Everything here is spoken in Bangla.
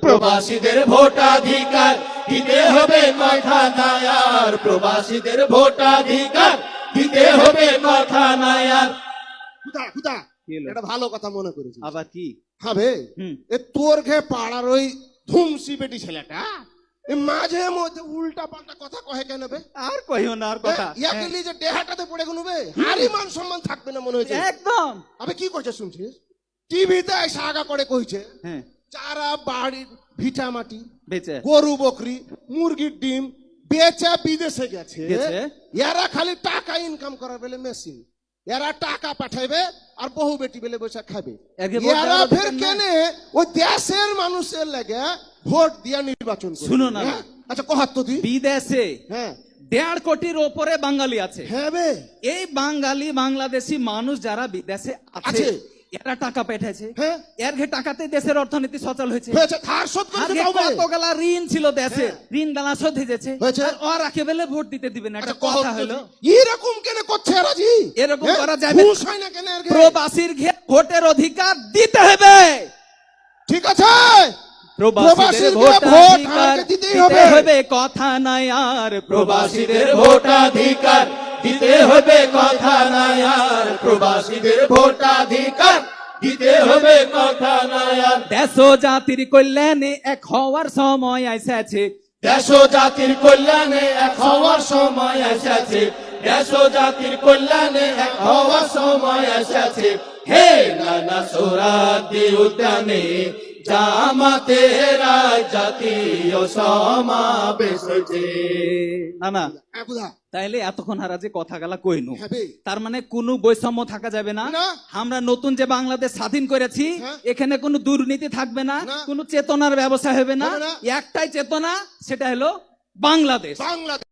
প্রবাসীদের ভোটাধিকার দিতে হবে কথা নাই আর, প্রবাসীদের ভোটাধিকার দিতে হবে কথা নাই আর। এটা ভালো কথা মনে করেছি। আবার কি হবে এ তোর ঘে পাড়ার ওই ধুমসি বেটি ছেলেটা এ মাঝে মধ্যে উল্টা পাল্টা কথা কহে কেন বে? আর কইও না আর কথা। ইয়াকে নিয়ে যে দেহাটাতে পড়ে গেল বে, হারি মান সম্মান থাকবে না মনে হয়েছে একদম। আবে কি করছে শুনছিস? টিভিতে এসে আগা করে কইছে হ্যাঁ, যারা বাড়ির ভিটা মাটি, বেচে গরু বকরি, মুরগির ডিম বেচে বিদেশে গেছে, গেছে। এরা খালি টাকা ইনকাম করার বেলে মেশিন, এরা টাকা পাঠাইবে আর বহু বেটি বেলে বসে খাবে। একে ভোট এরা দেওয়ার ফের দরকার কেনে ওই দেশের মানুষের লাগে ভোট দিয়া নির্বাচন করে। শুনো না। হ্যাঁ? আচ্ছা কহাত তো তুই। বিদেশে হ্যাঁ 1.5 কোটির ওপরে বাঙালি আছে। হ্যাঁ বে এই বাঙালি বাংলাদেশি মানুষ যারা বিদেশে আছে আছে। এরা টাকা পাঠাইছে। হ্যাঁ এর ঘে টাকাতে দেশের অর্থনীতি সচল হয়েছে। হয়েছে ধার শোধ করতে আগে দাও বে। কতগুলা ঋণ ছিল দেশে, ঋণ গালা শোধ হয়েছে। হয়েছে। আর ওর একেবারে ভোট দিতে দিবে না, এটা আচ্ছা, কহত কথা তো হলো। তুই। এরকম কেন করছে এরা জি? এরকম হ্যাঁ? করা যাবে না। ঘুষ হয় না কেন এর ঘে? প্রবাসীর ঘে ভোটের অধিকার দিতে হবে। ঠিক আছে প্রবাসীদের ভোট ভোটাধিকার আমাকে দিতেই দিতে হবে। হবে, কথা নাই আর। প্রবাসীদের ভোটাধিকার দিতে হবে কথা নাই আর, প্রবাসীদের ভোটাধিকার দিতে হবে কথা নাই আর। দেশ ও জাতির কল্যাণে এক হওয়ার সময় এসেছে। দেশ ও জাতির কল্যাণে এক হওয়ার সময় এসেছে, দেশ ও জাতির কল্যাণে এক হওয়ার সময় এসেছে। হে নানা সোহরাওয়ার্দী উদ্যানে জামাতের জাতীয় সমাবেশ হয়েছে। না না, হ্যাঁ, বুঝা। তাইলে এতক্ষণ হারা যে কথা গেলা কইনু, হ্যাঁ বে। তার মানে কোনো বৈষম্য থাকা যাবে না। না। আমরা নতুন যে বাংলাদেশ স্বাধীন করেছি, হ্যাঁ। এখানে কোনো দুর্নীতি থাকবে না, না। কোনো চেতনার ব্যবস্থা হবে না। হবে না। একটাই চেতনা, সেটা হলো বাংলাদেশ। বাংলাদেশ